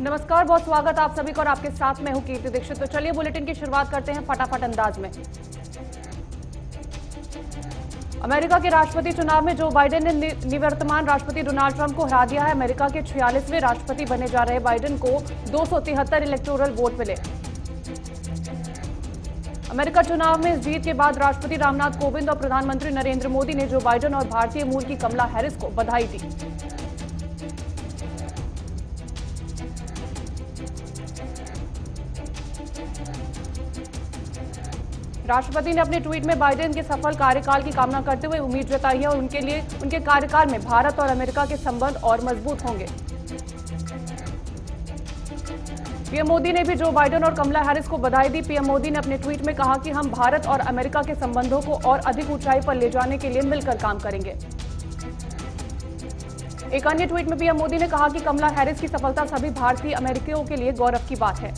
नमस्कार, बहुत स्वागत आप सभी का और आपके साथ मैं हूं कीर्ति दीक्षित। तो चलिए बुलेटिन की शुरुआत करते हैं फटाफट अंदाज में। अमेरिका के राष्ट्रपति चुनाव में जो बाइडेन ने निवर्तमान राष्ट्रपति डोनाल्ड ट्रंप को हरा दिया है। अमेरिका के 46वें राष्ट्रपति बने जा रहे बाइडेन को 273 इलेक्टोरल वोट मिले। अमेरिका चुनाव में इस जीत के बाद राष्ट्रपति रामनाथ कोविंद और प्रधानमंत्री नरेंद्र मोदी ने जो बाइडेन और भारतीय मूल की कमला हैरिस को बधाई दी। राष्ट्रपति ने अपने ट्वीट में बाइडेन के सफल कार्यकाल की कामना करते हुए उम्मीद जताई है और उनके लिए उनके कार्यकाल में भारत और अमेरिका के संबंध और मजबूत होंगे। पीएम मोदी ने भी जो बाइडेन और कमला हैरिस को बधाई दी। पीएम मोदी ने अपने ट्वीट में कहा कि हम भारत और अमेरिका के संबंधों को और अधिक ऊंचाई पर ले जाने के लिए मिलकर काम करेंगे। एक अन्य ट्वीट में पीएम मोदी ने कहा कि कमला हैरिस की सफलता सभी भारतीय अमेरिकियों के लिए गौरव की बात है।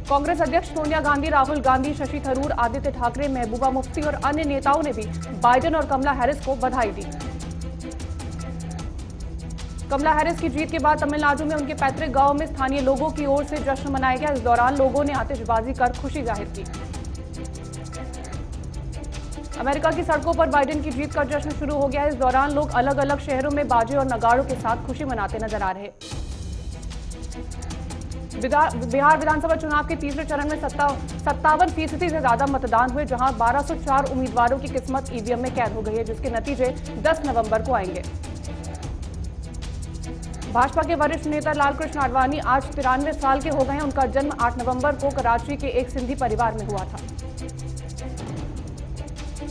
कांग्रेस अध्यक्ष सोनिया गांधी, राहुल गांधी, शशि थरूर, आदित्य ठाकरे, महबूबा मुफ्ती और अन्य नेताओं ने भी बाइडेन और कमला हैरिस को बधाई दी। कमला हैरिस की जीत के बाद तमिलनाडु में उनके पैतृक गांव में स्थानीय लोगों की ओर से जश्न मनाया गया। इस दौरान लोगों ने आतिशबाजी कर खुशी जाहिर की। अमेरिका की सड़कों पर बाइडेन की जीत का जश्न शुरू हो गया है। इस दौरान लोग अलग अलग शहरों में बाजे और नगाड़ों के साथ खुशी मनाते नजर आ रहे। बिहार विधानसभा चुनाव के तीसरे चरण में 57% से ज्यादा मतदान हुए, जहां 1204 उम्मीदवारों की किस्मत ईवीएम में कैद हो गई है, जिसके नतीजे 10 नवंबर को आएंगे। भाजपा के वरिष्ठ नेता लालकृष्ण आडवाणी आज 93 साल के हो गए हैं। उनका जन्म 8 नवंबर को कराची के एक सिंधी परिवार में हुआ था।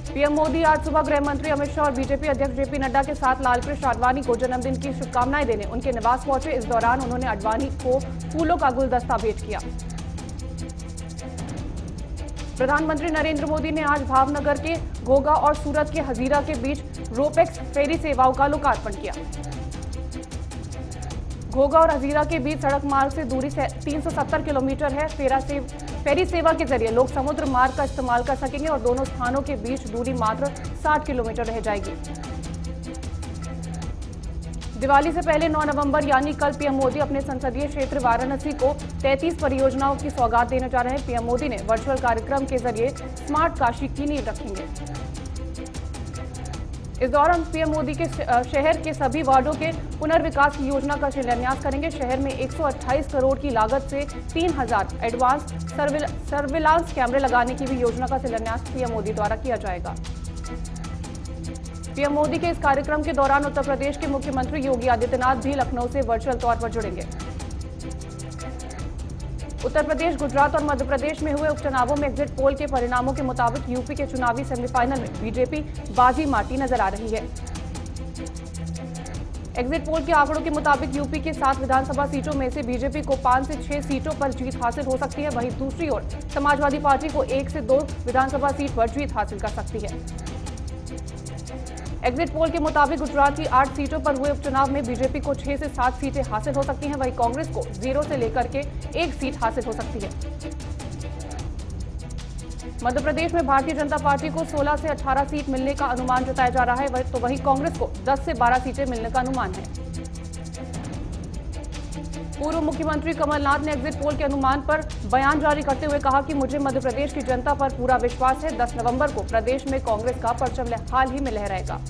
पीएम मोदी आज सुबह गृह मंत्री अमित शाह और बीजेपी अध्यक्ष जेपी नड्डा के साथ लालकृष्ण आडवाणी को जन्मदिन की शुभकामनाएं देने उनके निवास पहुंचे। इस दौरान उन्होंने आडवाणी को फूलों का गुलदस्ता भेंट किया। प्रधानमंत्री नरेंद्र मोदी ने आज भावनगर के घोघा और सूरत के हजीरा के बीच रोपेक्स फेरी सेवाओं का लोकार्पण किया। घोघा और हजीरा के बीच सड़क मार्ग से दूरी 370 किलोमीटर है। फेरी सेवा के जरिए लोग समुद्र मार्ग का इस्तेमाल कर सकेंगे और दोनों स्थानों के बीच दूरी मात्र 60 किलोमीटर रह जाएगी। दिवाली से पहले 9 नवंबर यानी कल पीएम मोदी अपने संसदीय क्षेत्र वाराणसी को 33 परियोजनाओं की सौगात देने जा रहे हैं। पीएम मोदी ने वर्चुअल कार्यक्रम के जरिए स्मार्ट काशी की नींव रखेंगे। इस दौरान पीएम मोदी के शहर के सभी वार्डों के पुनर्विकास की योजना का शिलान्यास करेंगे। शहर में 128 करोड़ की लागत से 3000 एडवांस सर्विलांस कैमरे लगाने की भी योजना का शिलान्यास पीएम मोदी द्वारा किया जाएगा। पीएम मोदी के इस कार्यक्रम के दौरान उत्तर प्रदेश के मुख्यमंत्री योगी आदित्यनाथ भी लखनऊ से वर्चुअल तौर पर जुड़ेंगे। उत्तर प्रदेश, गुजरात और मध्य प्रदेश में हुए उपचुनावों में एग्जिट पोल के परिणामों के मुताबिक यूपी के चुनावी सेमीफाइनल में बीजेपी बाजी मारती नजर आ रही है। एग्जिट पोल के आंकड़ों के मुताबिक यूपी के 7 विधानसभा सीटों में से बीजेपी को 5 से 6 सीटों पर जीत हासिल हो सकती है। वहीं दूसरी ओर समाजवादी पार्टी को 1 से 2 विधानसभा सीट पर जीत हासिल कर सकती है। एग्जिट पोल के मुताबिक गुजरात की 8 सीटों पर हुए उपचुनाव में बीजेपी को 6 से 7 सीटें हासिल हो सकती हैं। वहीं कांग्रेस को 0 से लेकर के 1 सीट हासिल हो सकती है। मध्य प्रदेश में भारतीय जनता पार्टी को 16 से 18 सीट मिलने का अनुमान जताया जा रहा है, तो वहीं कांग्रेस को 10 से 12 सीटें मिलने का अनुमान है। पूर्व मुख्यमंत्री कमलनाथ ने एग्जिट पोल के अनुमान पर बयान जारी करते हुए कहा कि मुझे मध्य प्रदेश की जनता पर पूरा विश्वास है। 10 नवंबर को प्रदेश में कांग्रेस का परचम हाल ही में लहराएगा।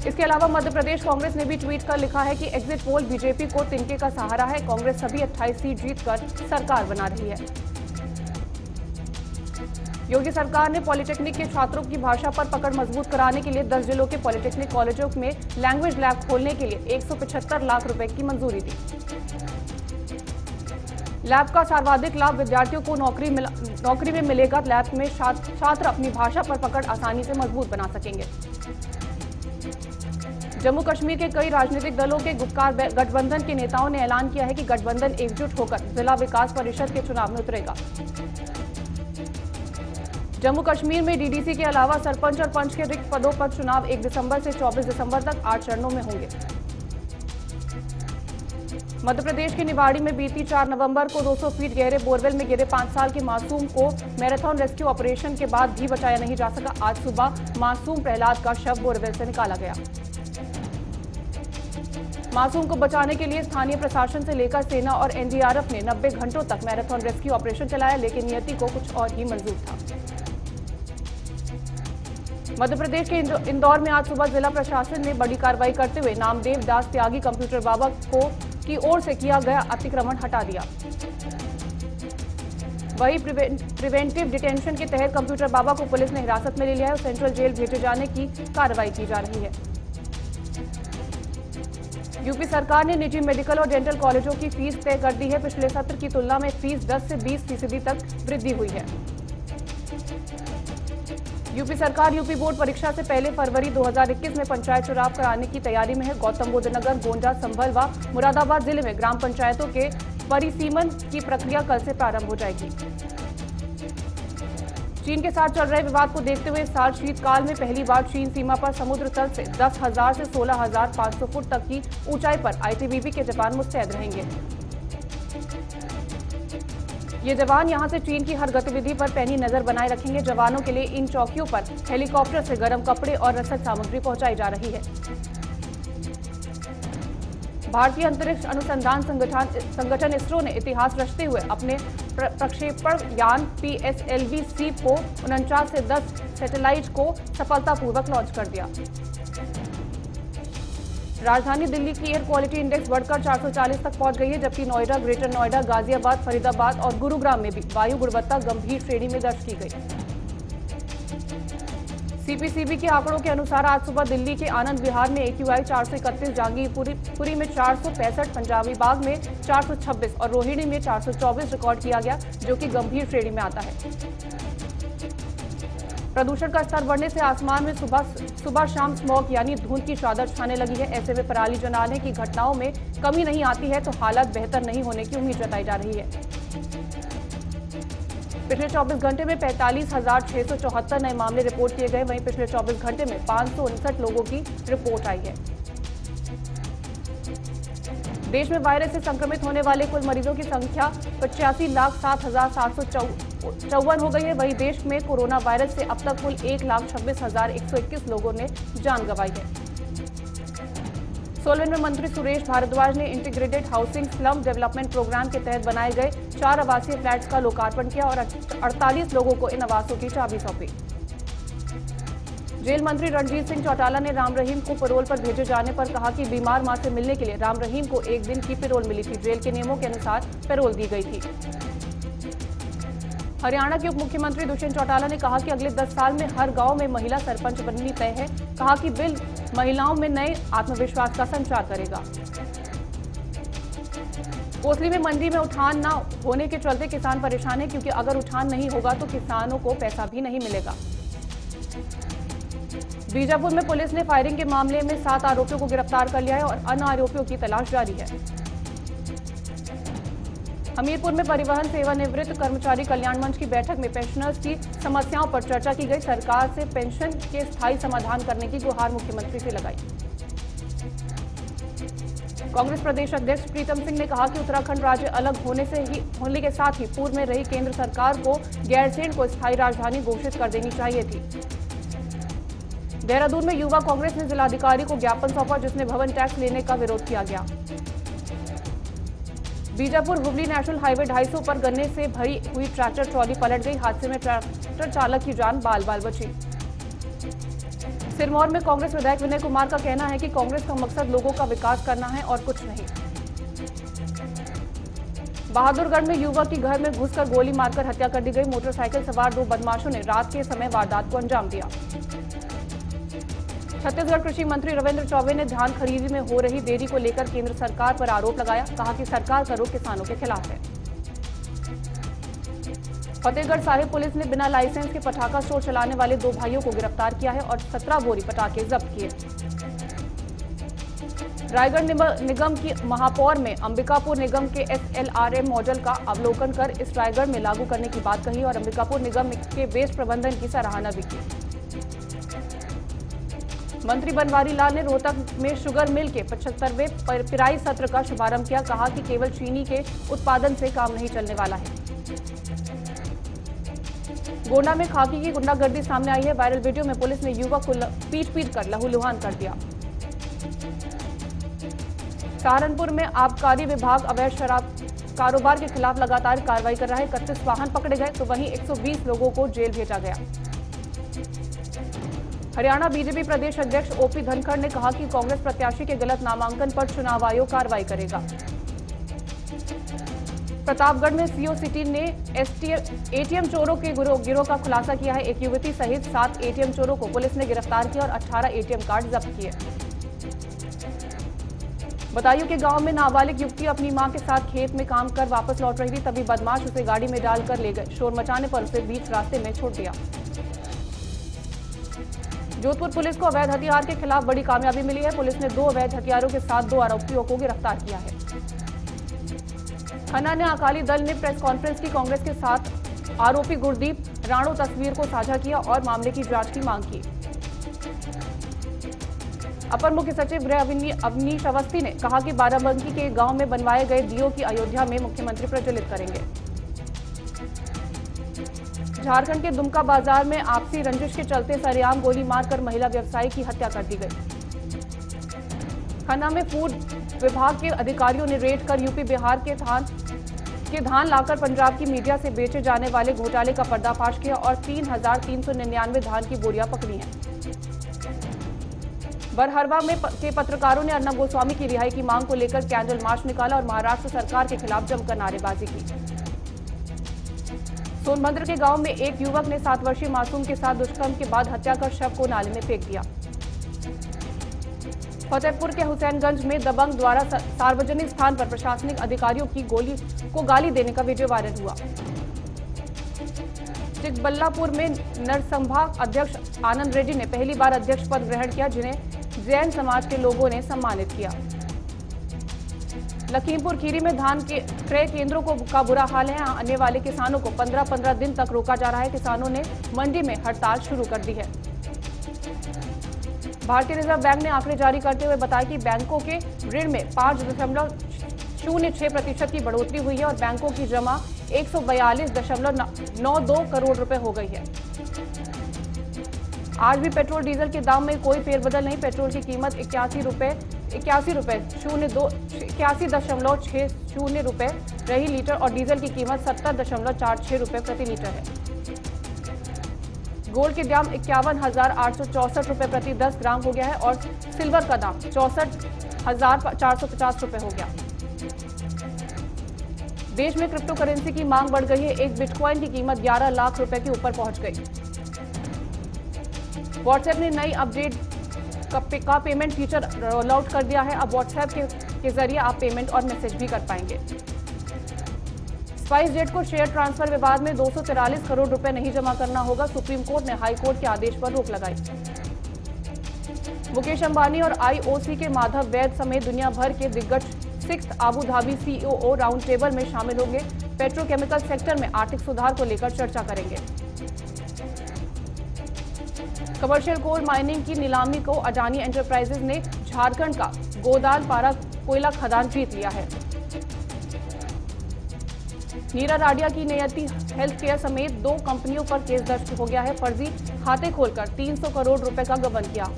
इसके अलावा मध्य प्रदेश कांग्रेस ने भी ट्वीट कर लिखा है कि एग्जिट पोल बीजेपी को तिनके का सहारा है। कांग्रेस सभी 28 सीट जीतकर सरकार बना रही है। योगी सरकार ने पॉलिटेक्निक के छात्रों की भाषा पर पकड़ मजबूत कराने के लिए 10 जिलों के पॉलिटेक्निक कॉलेजों में लैंग्वेज लैब खोलने के लिए 175 लाख रुपए की मंजूरी दी। लैब का सर्वाधिक लाभ विद्यार्थियों को नौकरी में मिलेगा। लैब में छात्र अपनी भाषा पर पकड़ आसानी से मजबूत बना सकेंगे। जम्मू कश्मीर के कई राजनीतिक दलों के गुपकार गठबंधन के नेताओं ने ऐलान किया है कि गठबंधन एकजुट होकर जिला विकास परिषद के चुनाव में उतरेगा। जम्मू कश्मीर में डीडीसी के अलावा सरपंच और पंच के रिक्त पदों पर चुनाव 1 दिसंबर से 24 दिसंबर तक 8 चरणों में होंगे। मध्य प्रदेश के निवाड़ी में बीती 4 नवंबर को 200 फीट गहरे बोरवेल में गिरे 5 साल के मासूम को मैराथन रेस्क्यू ऑपरेशन के बाद भी बचाया नहीं जा सका। आज सुबह मासूम प्रहलाद का शव बोरवेल से निकाला गया। मासूम को बचाने के लिए स्थानीय प्रशासन से लेकर सेना और एनडीआरएफ ने 90 घंटों तक मैराथन रेस्क्यू ऑपरेशन चलाया, लेकिन नियति को कुछ और ही मंजूर था। मध्य प्रदेश के इंदौर में आज सुबह जिला प्रशासन ने बड़ी कार्रवाई करते हुए नामदेव दास त्यागी कंप्यूटर बाबा की ओर से किया गया अतिक्रमण हटा दिया। वही प्रिवेंटिव डिटेंशन के तहत कंप्यूटर बाबा को पुलिस ने हिरासत में ले लिया है और सेंट्रल जेल भेजे जाने की कार्रवाई की जा रही है। यूपी सरकार ने निजी मेडिकल और डेंटल कॉलेजों की फीस तय कर दी है। पिछले सत्र की तुलना में फीस 10 से 20% तक वृद्धि हुई है। यूपी सरकार यूपी बोर्ड परीक्षा से पहले फरवरी 2021 में पंचायत चुनाव कराने की तैयारी में है। गौतम बुद्ध नगर, गोंडा, संभल व मुरादाबाद जिले में ग्राम पंचायतों के परिसीमन की प्रक्रिया कल से प्रारंभ हो जाएगी। चीन के साथ चल रहे विवाद को देखते हुए इस साल शीतकाल में पहली बार चीन सीमा पर समुद्र तल से 10,000 से 16,500 फुट तक की ऊंचाई पर आईटीबीपी के जवान मुस्तैद रहेंगे। ये जवान यहां से चीन की हर गतिविधि पर पैनी नजर बनाए रखेंगे। जवानों के लिए इन चौकियों पर हेलीकॉप्टर से गर्म कपड़े और रसद सामग्री पहुंचाई जा रही है। भारतीय अंतरिक्ष अनुसंधान संगठन इसरो ने इतिहास रचते हुए अपने प्रक्षेपण यान PSLV-C को 49 से 10 सैटेलाइट को सफलतापूर्वक लॉन्च कर दिया। राजधानी दिल्ली की एयर क्वालिटी इंडेक्स बढ़कर 440 तक पहुंच गई है, जबकि नोएडा, ग्रेटर नोएडा, गाजियाबाद, फरीदाबाद और गुरुग्राम में भी वायु गुणवत्ता गंभीर श्रेणी में दर्ज की गई। सीपीसीबी के आंकड़ों के अनुसार आज सुबह दिल्ली के आनंद विहार में AQI 431, जहांगीरपुरी में 465, पंजाबी बाग में 426 और रोहिणी में 424 रिकॉर्ड किया गया, जो कि गंभीर श्रेणी में आता है। प्रदूषण का स्तर बढ़ने से आसमान में सुबह शाम स्मॉग यानी धुंध की चादर छाने लगी है। ऐसे में पराली जलाने की घटनाओं में कमी नहीं आती है तो हालात बेहतर नहीं होने की उम्मीद जताई जा रही है। पिछले 24 घंटे में 45,674 नए मामले रिपोर्ट किए गए। वहीं पिछले 24 घंटे में 559 लोगों की रिपोर्ट आई है। देश में वायरस से संक्रमित होने वाले कुल मरीजों की संख्या 85,07,754 हो गई है। वहीं देश में कोरोना वायरस से अब तक कुल 1,26,121 लोगों ने जान गंवाई है। सोलन में मंत्री सुरेश भारद्वाज ने integrated housing slum development program के तहत बनाए गए 4 आवासीय फ्लैट्स का लोकार्पण किया और 48 लोगों को इन आवासों की चाबी सौंपी। जेल मंत्री रणजीत सिंह चौटाला ने राम रहीम को पैरोल पर भेजे जाने पर कहा कि बीमार मां से मिलने के लिए राम रहीम को 1 दिन की पैरोल मिली थी। जेल के नियमों के अनुसार पैरोल दी गई थी। हरियाणा के उप मुख्यमंत्री दुष्यंत चौटाला ने कहा कि अगले 10 साल में हर गांव में महिला सरपंच बननी तय है। कहा कि बिल महिलाओं में नए आत्मविश्वास का संचार करेगा। कोसली में मंडी में उठान न होने के चलते किसान परेशान है, क्योंकि अगर उठान नहीं होगा तो किसानों को पैसा भी नहीं मिलेगा। बीजापुर में पुलिस ने फायरिंग के मामले में 7 आरोपियों को गिरफ्तार कर लिया है और अन्य आरोपियों की तलाश जारी है। हमीरपुर में परिवहन सेवानिवृत्त कर्मचारी कल्याण मंच की बैठक में पेंशनर्स की समस्याओं पर चर्चा की गई। सरकार से पेंशन के स्थायी समाधान करने की गुहार मुख्यमंत्री से लगाई। कांग्रेस प्रदेश अध्यक्ष प्रीतम सिंह ने कहा कि उत्तराखंड राज्य अलग होने के साथ ही पूर्व में रही केंद्र सरकार को गैरसैंण को स्थायी राजधानी घोषित कर देनी चाहिए थी। देहरादून में युवा कांग्रेस ने जिलाधिकारी को ज्ञापन सौंपा, जिसमें भवन टैक्स लेने का विरोध किया गया। बीजापुर हुबली नेशनल हाईवे 250 पर गन्ने से भरी हुई ट्रैक्टर ट्रॉली पलट गई। हादसे में ट्रैक्टर चालक की जान बाल बाल बची। सिरमौर में कांग्रेस विधायक विनय कुमार का कहना है कि कांग्रेस का मकसद लोगों का विकास करना है और कुछ नहीं। बहादुरगढ़ में युवक की घर में घुसकर गोली मारकर हत्या कर दी गई। मोटरसाइकिल सवार 2 बदमाशों ने रात के समय वारदात को अंजाम दिया। छत्तीसगढ़ कृषि मंत्री रविंद्र चौबे ने धान खरीदी में हो रही देरी को लेकर केंद्र सरकार पर आरोप लगाया। कहा कि सरकार का रुख किसानों के खिलाफ है। फतेहगढ़ साहिब पुलिस ने बिना लाइसेंस के पटाखा स्टोर चलाने वाले 2 भाइयों को गिरफ्तार किया है और 17 बोरी पटाखे जब्त किए। रायगढ़ निगम की महापौर में अंबिकापुर निगम के SLRM मॉडल का अवलोकन कर इस रायगढ़ में लागू करने की बात कही और अंबिकापुर निगम के वेस्ट प्रबंधन की सराहना भी की। मंत्री बनवारी लाल ने रोहतक में शुगर मिल के 75वें पिराई सत्र का शुभारंभ किया। कहा कि केवल चीनी के उत्पादन से काम नहीं चलने वाला है। गोंडा में खाकी की गुंडागर्दी सामने आई है। वायरल वीडियो में पुलिस ने युवक को पीट कर लहूलुहान कर दिया। सहारनपुर में आबकारी विभाग अवैध शराब कारोबार के खिलाफ लगातार कार्रवाई कर रहा है। 31 वाहन पकड़े गए तो वहीं 120 लोगों को जेल भेजा गया। हरियाणा बीजेपी प्रदेश अध्यक्ष ओपी धनखड़ ने कहा कि कांग्रेस प्रत्याशी के गलत नामांकन पर चुनाव आयोग कार्रवाई करेगा। प्रतापगढ़ में सीओ सिटी ने एटीएम चोरों के गिरोह का खुलासा किया है। एक युवती सहित 7 एटीएम चोरों को पुलिस ने गिरफ्तार किया और 18 एटीएम कार्ड जब्त किए। बदायूं के गांव में नाबालिग युवती अपनी मां के साथ खेत में काम कर वापस लौट रही थी, तभी बदमाश उसे गाड़ी में डालकर ले गए। शोर मचाने पर उसे बीच रास्ते में छोड़ दिया। जोधपुर पुलिस को अवैध हथियार के खिलाफ बड़ी कामयाबी मिली है। पुलिस ने 2 अवैध हथियारों के साथ 2 आरोपियों को गिरफ्तार किया है। खन्ना ने अकाली दल ने प्रेस कॉन्फ्रेंस की कांग्रेस के साथ आरोपी गुरदीप राणो तस्वीर को साझा किया और मामले की जांच की मांग की। अपर मुख्य सचिव गृह अवनीश अवस्थी ने कहा कि बाराबंकी के गांव में बनवाए गए दीयों की अयोध्या में मुख्यमंत्री प्रज्वलित करेंगे। झारखंड के दुमका बाजार में आपसी रंजिश के चलते सरेआम गोली मारकर महिला व्यवसायी की हत्या कर दी गई। खन्ना में फूड विभाग के अधिकारियों ने रेड कर यूपी बिहार के धान लाकर पंजाब की मीडिया से बेचे जाने वाले घोटाले का पर्दाफाश किया और 3,399 धान की बोरियां पकड़ी हैं। बरहरवा के पत्रकारों ने अर्नब गोस्वामी की रिहाई की मांग को लेकर कैंडल मार्च निकाला और महाराष्ट्र सरकार के खिलाफ जमकर नारेबाजी की। सोनभद्र के गांव में एक युवक ने 7 वर्षीय मासूम के साथ दुष्कर्म के बाद हत्या कर शव को नाले में फेंक दिया। फतेहपुर के हुसैनगंज में दबंग द्वारा सार्वजनिक स्थान पर प्रशासनिक अधिकारियों की गाली देने का वीडियो वायरल हुआ। चिकबल्लापुर में नरसंभा अध्यक्ष आनंद रेड्डी ने पहली बार अध्यक्ष पद ग्रहण किया, जिन्हें जैन समाज के लोगों ने सम्मानित किया। लखीमपुर खीरी में धान के क्रय केंद्रों का बुरा हाल है। आने वाले किसानों को 15-15 दिन तक रोका जा रहा है। किसानों ने मंडी में हड़ताल शुरू कर दी है। भारतीय रिजर्व बैंक ने आंकड़े जारी करते हुए बताया कि बैंकों के ऋण में 5.06% की बढ़ोतरी हुई है और बैंकों की जमा 142.92 करोड़ रुपए हो गई है। आज भी पेट्रोल डीजल के दाम में कोई फेरबदल नहीं। पेट्रोल की कीमत 81.60 रुपए रही लीटर और डीजल की कीमत 70.46 रुपए प्रति लीटर है। गोल्ड के दाम 51,864 रुपए प्रति 10 ग्राम हो गया है और सिल्वर का दाम 64,450 रुपए हो गया। देश में क्रिप्टो करेंसी की मांग बढ़ गई है। एक बिटकॉइन की कीमत 11 लाख रुपए के ऊपर पहुंच गई। व्हाट्सएप ने नई अपडेट का पेमेंट फीचर रोल आउट कर दिया है। अब व्हाट्सएप के जरिए आप पेमेंट और मैसेज भी कर पाएंगे। स्पाइस जेट को शेयर ट्रांसफर विवाद में 243 करोड़ रुपए नहीं जमा करना होगा। सुप्रीम कोर्ट ने हाई कोर्ट के आदेश पर रोक लगाई। मुकेश अंबानी और आईओसी के माधव वैद समेत दुनिया भर के दिग्गज 6th Abu Dhabi CEO round table में शामिल होंगे। पेट्रोकेमिकल सेक्टर में आर्थिक सुधार को लेकर चर्चा करेंगे। कमर्शियल कोल माइनिंग की नीलामी को अडानी एंटरप्राइजेज ने झारखंड का गोदालपारा कोयला खदान जीत लिया है। नीरा राडिया की नियति हेल्थ केयर समेत 2 कंपनियों पर केस दर्ज हो गया है। फर्जी खाते खोलकर 300 करोड़ रुपए का गबन किया।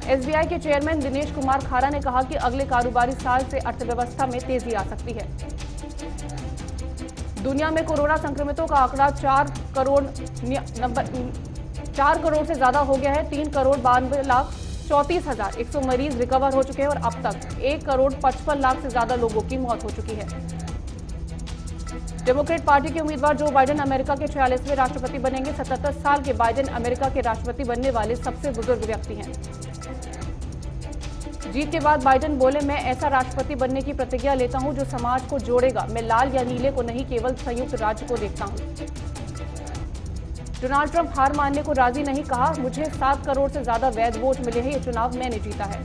एसबीआई के चेयरमैन दिनेश कुमार खारा ने कहा कि अगले कारोबारी साल से अर्थव्यवस्था में तेजी आ सकती है। दुनिया में कोरोना संक्रमितों का आंकड़ा 4 करोड़ से ज्यादा हो गया है। 3,92,34,100 मरीज रिकवर हो चुके हैं और अब तक 1,55,00,000 से ज्यादा लोगों की मौत हो चुकी है। डेमोक्रेट पार्टी के उम्मीदवार जो बाइडेन अमेरिका के 46वें राष्ट्रपति बनेंगे। 77 साल के बाइडेन अमेरिका के राष्ट्रपति बनने वाले सबसे बुजुर्ग व्यक्ति हैं। जीत के बाद बाइडेन बोले, मैं ऐसा राष्ट्रपति बनने की प्रतिज्ञा लेता हूं जो समाज को जोड़ेगा। मैं लाल या नीले को नहीं, केवल संयुक्त राज्य को देखता हूं। डोनाल्ड ट्रंप हार मानने को राजी नहीं, कहा मुझे 7 करोड़ से ज्यादा वैध वोट मिले हैं। ये चुनाव मैंने जीता है।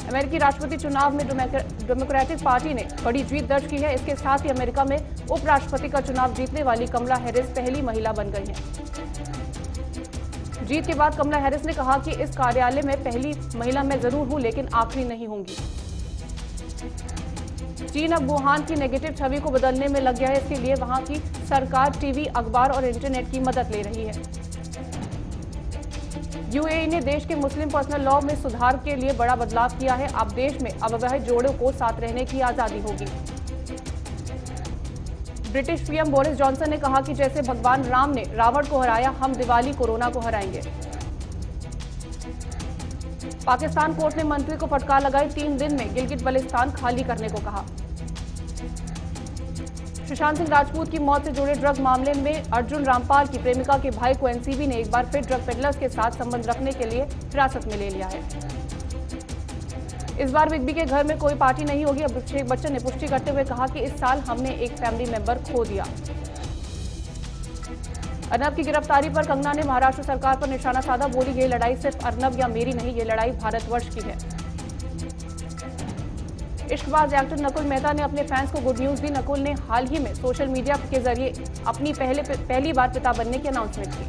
अमेरिकी राष्ट्रपति चुनाव में डेमोक्रेटिक पार्टी ने बड़ी जीत दर्ज की है। इसके साथ ही अमेरिका में उपराष्ट्रपति का चुनाव जीतने वाली कमला हैरिस पहली महिला बन गई हैं। जीत के बाद कमला हैरिस ने कहा कि इस कार्यालय में पहली महिला मैं जरूर हूं, लेकिन आखिरी नहीं होंगी। चीन अब वुहान की नेगेटिव छवि को बदलने में लग गया है। इसके लिए वहां की सरकार टीवी, अखबार और इंटरनेट की मदद ले रही है। यूएई ने देश के मुस्लिम पर्सनल लॉ में सुधार के लिए बड़ा बदलाव किया है। अब देश में अविवाहित जोड़ों को साथ रहने की आजादी होगी। ब्रिटिश पीएम बोरिस जॉनसन ने कहा कि जैसे भगवान राम ने रावण को हराया, हम दिवाली कोरोना को हराएंगे। पाकिस्तान कोर्ट ने मंत्री को फटकार लगाई, 3 दिन में गिलगित बल्तिस्तान खाली करने को कहा। सुशांत सिंह राजपूत की मौत से जुड़े ड्रग मामले में अर्जुन रामपाल की प्रेमिका के भाई को एनसीबी ने एक बार फिर ड्रग पेडलर्स के साथ संबंध रखने के लिए हिरासत में ले लिया है। इस बार बिग बी के घर में कोई पार्टी नहीं होगी। अभिषेक बच्चन ने पुष्टि करते हुए कहा कि इस साल हमने एक फैमिली मेंबर खो दिया। अर्नब की गिरफ्तारी पर कंगना ने महाराष्ट्र सरकार पर निशाना साधा, बोली ये लड़ाई सिर्फ अर्नब या मेरी नहीं, ये लड़ाई भारतवर्ष की है। इश्कबाज एक्टर नकुल मेहता ने अपने फैंस को गुड न्यूज दी। नकुल ने हाल ही में सोशल मीडिया के जरिए अपनी पहली बार पिता बनने की अनाउंसमेंट की।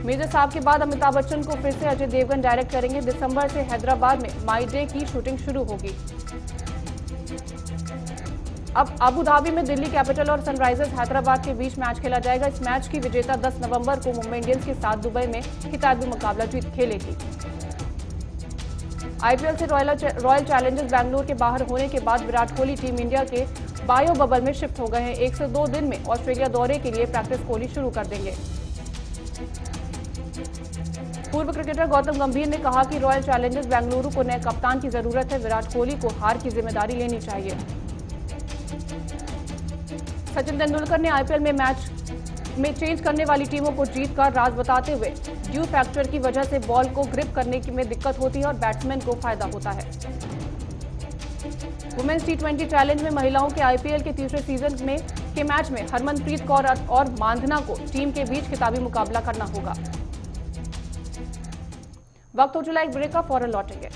मेजर साहब के बाद अमिताभ बच्चन को फिर से अजय देवगन डायरेक्ट करेंगे। दिसंबर से हैदराबाद में माई डे की शूटिंग शुरू होगी। अब अबू धाबी में दिल्ली कैपिटल और सनराइजर्स हैदराबाद के बीच मैच खेला जाएगा। इस मैच की विजेता 10 नवंबर को मुंबई इंडियंस के साथ दुबई में खिताबी मुकाबला खेलेगी। आईपीएल से रॉयल चैलेंजर्स बैंगलोर के बाहर होने के बाद विराट कोहली टीम इंडिया के बायो बबल में शिफ्ट हो गए हैं। 102 दिन में ऑस्ट्रेलिया दौरे के लिए प्रैक्टिस कोहली शुरू कर देंगे। पूर्व क्रिकेटर गौतम गंभीर ने कहा कि रॉयल चैलेंजर्स बेंगलुरु को नए कप्तान की जरूरत है। विराट कोहली को हार की जिम्मेदारी लेनी चाहिए। सचिन तेंदुलकर ने आईपीएल में मैच में चेंज करने वाली टीमों को जीत का राज बताते हुए ड्यू फैक्टर की वजह से बॉल को ग्रिप करने में दिक्कत होती है और बैट्समैन को फायदा होता है। वुमेन्स टी20 चैलेंज में महिलाओं के आईपीएल के तीसरे सीजन के मैच में हरमनप्रीत कौर और मांधना को टीम के बीच खिताबी मुकाबला करना होगा। वक्त हो चला एक ब्रेक का, फौरन लौटेंगे।